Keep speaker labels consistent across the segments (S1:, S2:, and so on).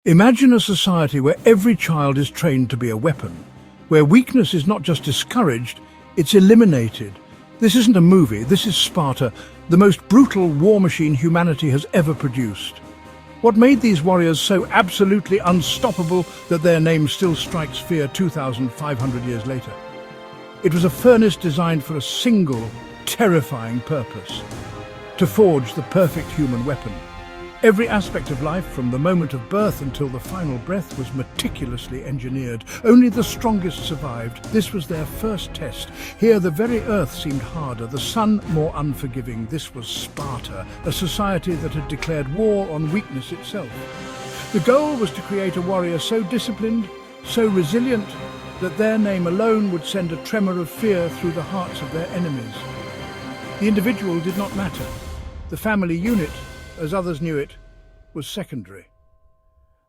S1: Imagine a society where every child is trained to be a weapon, where weakness is not just discouraged, it's eliminated. This isn't a movie, this is Sparta, the most brutal war machine humanity has ever produced. What made these warriors so absolutely unstoppable that their name still strikes fear 2,500 years later? It was a furnace designed for a single, terrifying purpose: to forge the perfect human weapon. Every aspect of life, from the moment of birth until the final breath, was meticulously engineered. Only the strongest survived. This was their first test. Here the very earth seemed harder, the sun more unforgiving. This was Sparta, a society that had declared war on weakness itself. The goal was to create a warrior so disciplined, so resilient, that their name alone would send a tremor of fear through the hearts of their enemies. The individual did not matter. The family unit, as others knew it, was secondary.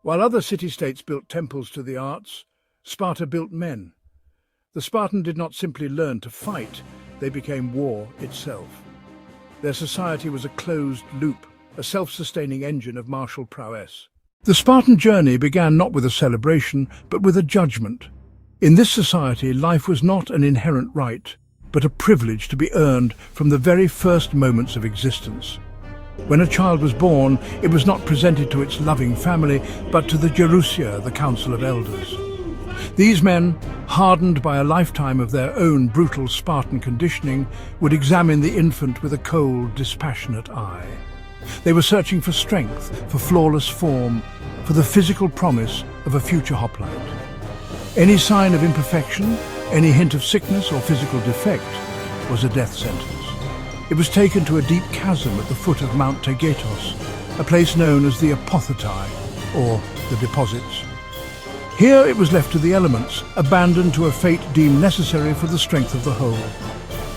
S1: While other city-states built temples to the arts, Sparta built men. The Spartan did not simply learn to fight, they became war itself. Their society was a closed loop, a self-sustaining engine of martial prowess. The Spartan journey began not with a celebration, but with a judgment. In this society, life was not an inherent right, but a privilege to be earned from the very first moments of existence. When a child was born, it was not presented to its loving family, but to the Gerousia, the Council of Elders. These men, hardened by a lifetime of their own brutal Spartan conditioning, would examine the infant with a cold, dispassionate eye. They were searching for strength, for flawless form, for the physical promise of a future hoplite. Any sign of imperfection, any hint of sickness or physical defect, was a death sentence. It was taken to a deep chasm at the foot of Mount Tegetos, a place known as the Apothetai, or the deposits. Here it was left to the elements, abandoned to a fate deemed necessary for the strength of the whole.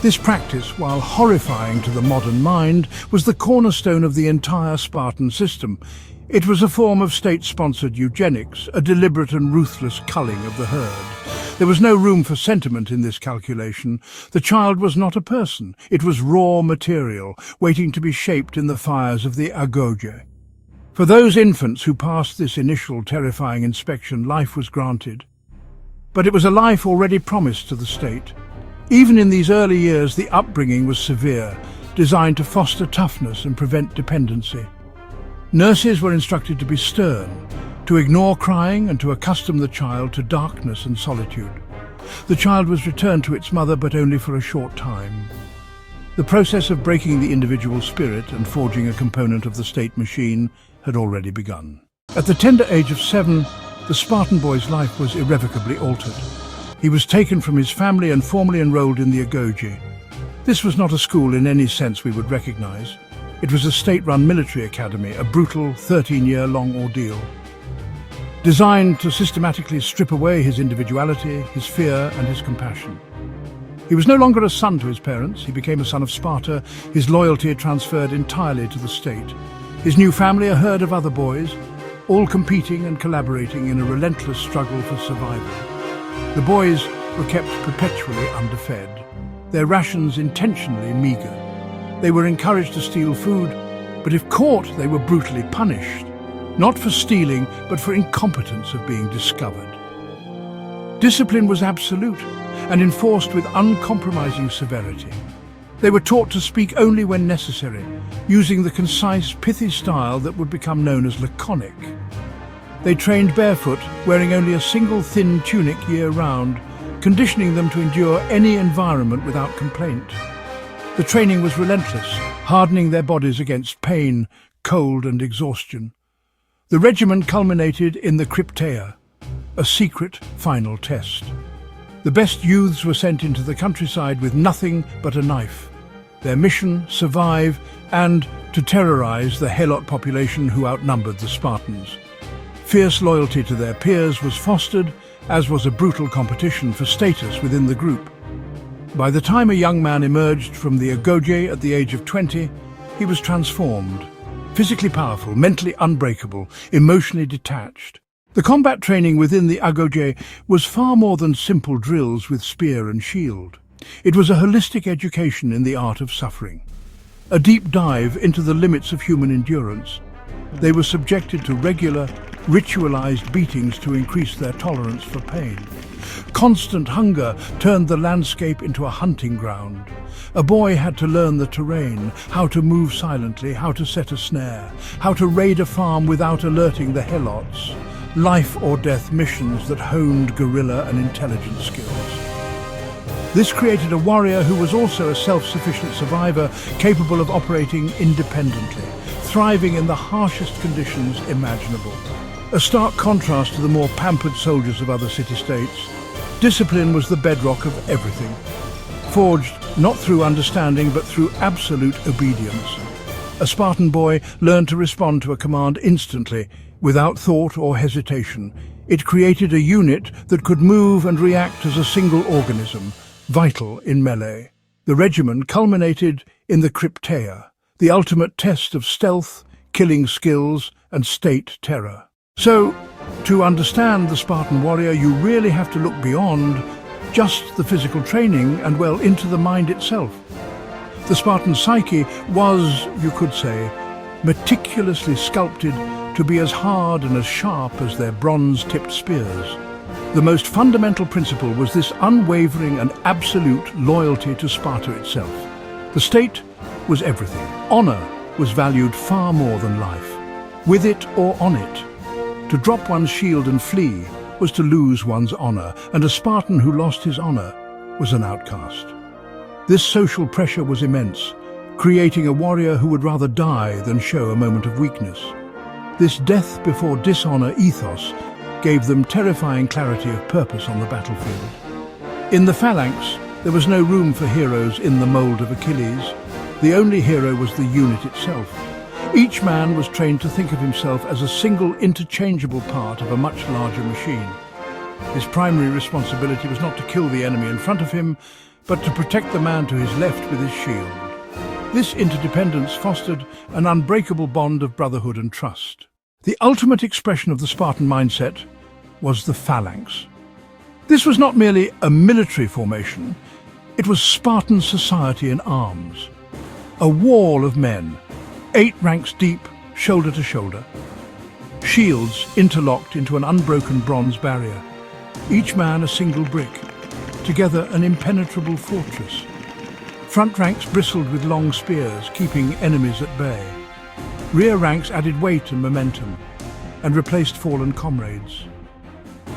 S1: This practice, while horrifying to the modern mind, was the cornerstone of the entire Spartan system. It was a form of state-sponsored eugenics, a deliberate and ruthless culling of the herd. There was no room for sentiment in this calculation. The child was not a person. It was raw material, waiting to be shaped in the fires of the agoge. For those infants who passed this initial terrifying inspection, life was granted. But it was a life already promised to the state. Even in these early years, the upbringing was severe, designed to foster toughness and prevent dependency. Nurses were instructed to be stern, to ignore crying and to accustom the child to darkness and solitude. The child was returned to its mother, but only for a short time. The process of breaking the individual spirit and forging a component of the state machine had already begun. At the tender age of 7, the Spartan boy's life was irrevocably altered. He was taken from his family and formally enrolled in the agoge. This was not a school in any sense we would recognize. It was a state-run military academy, a brutal 13-year-long ordeal, designed to systematically strip away his individuality, his fear, and his compassion. He was no longer a son to his parents. He became a son of Sparta, his loyalty transferred entirely to the state. His new family, a herd of other boys, all competing and collaborating in a relentless struggle for survival. The boys were kept perpetually underfed, their rations intentionally meager. They were encouraged to steal food, but if caught, they were brutally punished. Not for stealing, but for incompetence of being discovered. Discipline was absolute and enforced with uncompromising severity. They were taught to speak only when necessary, using the concise, pithy style that would become known as laconic. They trained barefoot, wearing only a single thin tunic year-round, conditioning them to endure any environment without complaint. The training was relentless, hardening their bodies against pain, cold and exhaustion. The regimen culminated in the Crypteia, a secret final test. The best youths were sent into the countryside with nothing but a knife. Their mission, survive and to terrorize the Helot population who outnumbered the Spartans. Fierce loyalty to their peers was fostered, as was a brutal competition for status within the group. By the time a young man emerged from the agoge at the age of 20, he was transformed. Physically powerful, mentally unbreakable, emotionally detached. The combat training within the agoge was far more than simple drills with spear and shield. It was a holistic education in the art of suffering, a deep dive into the limits of human endurance. They were subjected to regular, ritualized beatings to increase their tolerance for pain. Constant hunger turned the landscape into a hunting ground. A boy had to learn the terrain, how to move silently, how to set a snare, how to raid a farm without alerting the helots. Life or death missions that honed guerrilla and intelligence skills. This created a warrior who was also a self-sufficient survivor, capable of operating independently, thriving in the harshest conditions imaginable. A stark contrast to the more pampered soldiers of other city-states. Discipline was the bedrock of everything, forged not through understanding but through absolute obedience. A Spartan boy learned to respond to a command instantly, without thought or hesitation. It created a unit that could move and react as a single organism, vital in melee. The regimen culminated in the Crypteia, the ultimate test of stealth, killing skills, and state terror. So, to understand the Spartan warrior, you really have to look beyond just the physical training and, well, into the mind itself. The Spartan psyche was, you could say, meticulously sculpted to be as hard and as sharp as their bronze-tipped spears. The most fundamental principle was this unwavering and absolute loyalty to Sparta itself. The state was everything. Honor was valued far more than life. With it or on it. To drop one's shield and flee was to lose one's honor, and a Spartan who lost his honor was an outcast. This social pressure was immense, creating a warrior who would rather die than show a moment of weakness. This death before dishonor ethos gave them terrifying clarity of purpose on the battlefield. In the phalanx, there was no room for heroes in the mold of Achilles. The only hero was the unit itself. Each man was trained to think of himself as a single interchangeable part of a much larger machine. His primary responsibility was not to kill the enemy in front of him, but to protect the man to his left with his shield. This interdependence fostered an unbreakable bond of brotherhood and trust. The ultimate expression of the Spartan mindset was the phalanx. This was not merely a military formation, it was Spartan society in arms. A wall of men, 8 ranks deep, shoulder to shoulder. Shields interlocked into an unbroken bronze barrier. Each man a single brick, together an impenetrable fortress. Front ranks bristled with long spears, keeping enemies at bay. Rear ranks added weight and momentum, and replaced fallen comrades.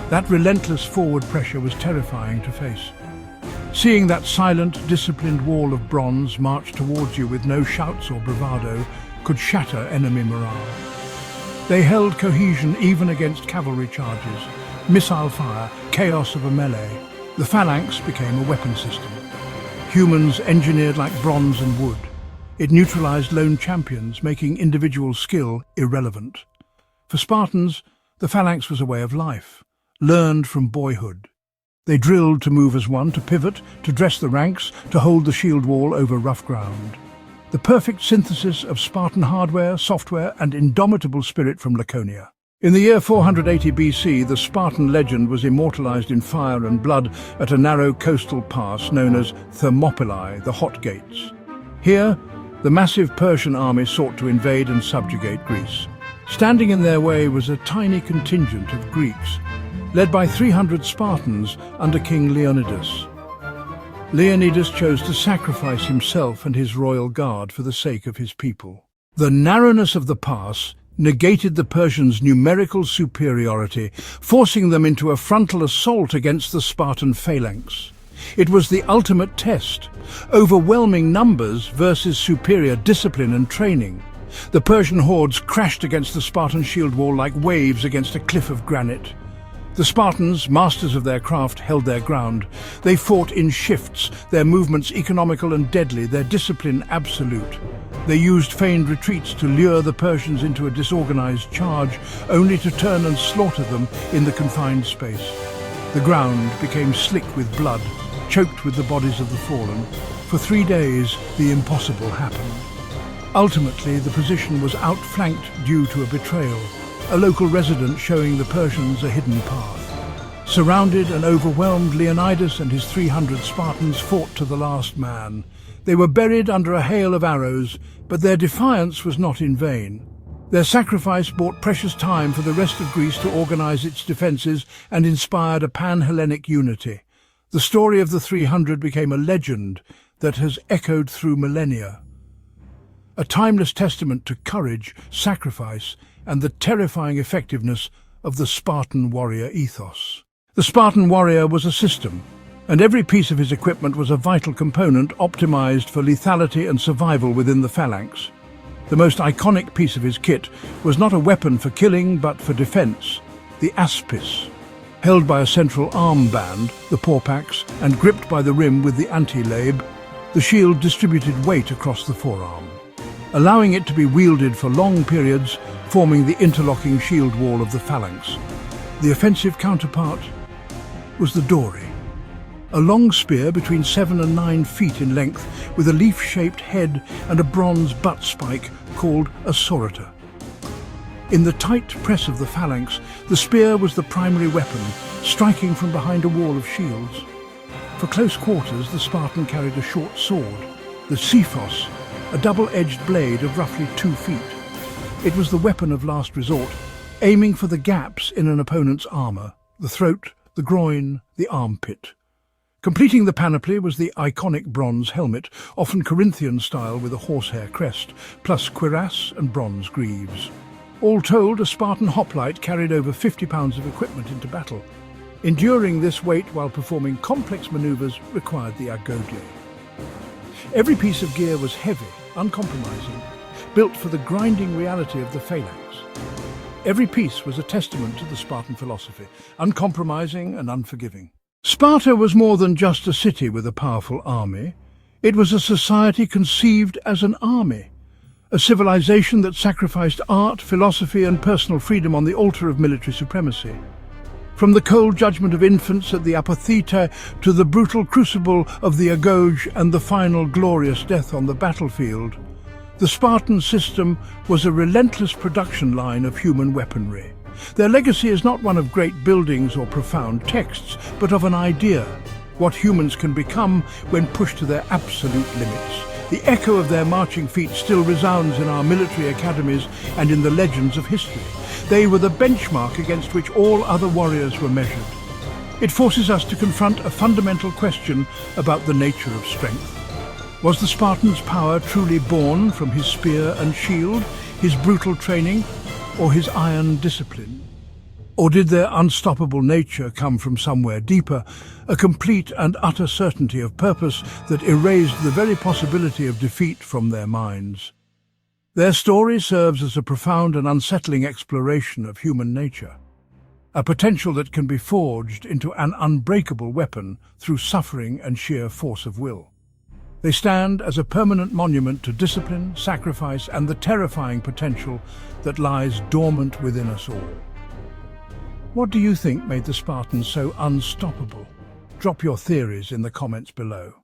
S1: That relentless forward pressure was terrifying to face. Seeing that silent, disciplined wall of bronze march towards you with no shouts or bravado could shatter enemy morale. They held cohesion even against cavalry charges, missile fire, chaos of a melee. The phalanx became a weapon system. Humans engineered like bronze and wood. It neutralized lone champions, making individual skill irrelevant. For Spartans, the phalanx was a way of life, learned from boyhood. They drilled to move as one, to pivot, to dress the ranks, to hold the shield wall over rough ground. The perfect synthesis of Spartan hardware, software, and indomitable spirit from Laconia. In the year 480 BC, the Spartan legend was immortalized in fire and blood at a narrow coastal pass known as Thermopylae, the Hot Gates. Here, the massive Persian army sought to invade and subjugate Greece. Standing in their way was a tiny contingent of Greeks, led by 300 Spartans under King Leonidas. Leonidas chose to sacrifice himself and his royal guard for the sake of his people. The narrowness of the pass negated the Persians' numerical superiority, forcing them into a frontal assault against the Spartan phalanx. It was the ultimate test, overwhelming numbers versus superior discipline and training. The Persian hordes crashed against the Spartan shield wall like waves against a cliff of granite. The Spartans, masters of their craft, held their ground. They fought in shifts, their movements economical and deadly, their discipline absolute. They used feigned retreats to lure the Persians into a disorganized charge, only to turn and slaughter them in the confined space. The ground became slick with blood, choked with the bodies of the fallen. For 3 days, the impossible happened. Ultimately, the position was outflanked due to a betrayal, a local resident showing the Persians a hidden path. Surrounded and overwhelmed, Leonidas and his 300 Spartans fought to the last man. They were buried under a hail of arrows, but their defiance was not in vain. Their sacrifice bought precious time for the rest of Greece to organize its defenses and inspired a pan-Hellenic unity. The story of the 300 became a legend that has echoed through millennia. A timeless testament to courage, sacrifice, and the terrifying effectiveness of the Spartan warrior ethos. The Spartan warrior was a system, and every piece of his equipment was a vital component optimized for lethality and survival within the phalanx. The most iconic piece of his kit was not a weapon for killing but for defense, the aspis. Held by a central arm band, the porpax, and gripped by the rim with the anti-labe, the shield distributed weight across the forearm, allowing it to be wielded for long periods, forming the interlocking shield wall of the phalanx. The offensive counterpart was the dory, a long spear between 7 and 9 feet in length with a leaf-shaped head and a bronze butt spike called a sorita. In the tight press of the phalanx, the spear was the primary weapon, striking from behind a wall of shields. For close quarters, the Spartan carried a short sword, the xiphos, a double-edged blade of roughly 2 feet. It was the weapon of last resort, aiming for the gaps in an opponent's armor, the throat, the groin, the armpit. Completing the panoply was the iconic bronze helmet, often Corinthian style with a horsehair crest, plus cuirass and bronze greaves. All told, a Spartan hoplite carried over 50 pounds of equipment into battle. Enduring this weight while performing complex maneuvers required the agodle. Every piece of gear was heavy, uncompromising, built for the grinding reality of the phalanx. Every piece was a testament to the Spartan philosophy, uncompromising and unforgiving. Sparta was more than just a city with a powerful army. It was a society conceived as an army, a civilization that sacrificed art, philosophy and personal freedom on the altar of military supremacy. From the cold judgment of infants at the apotheta to the brutal crucible of the agoge and the final glorious death on the battlefield, the Spartan system was a relentless production line of human weaponry. Their legacy is not one of great buildings or profound texts, but of an idea, what humans can become when pushed to their absolute limits. The echo of their marching feet still resounds in our military academies and in the legends of history. They were the benchmark against which all other warriors were measured. It forces us to confront a fundamental question about the nature of strength. Was the Spartan's power truly born from his spear and shield, his brutal training, or his iron discipline? Or did their unstoppable nature come from somewhere deeper, a complete and utter certainty of purpose that erased the very possibility of defeat from their minds? Their story serves as a profound and unsettling exploration of human nature, a potential that can be forged into an unbreakable weapon through suffering and sheer force of will. They stand as a permanent monument to discipline, sacrifice, and the terrifying potential that lies dormant within us all. What do you think made the Spartans so unstoppable? Drop your theories in the comments below.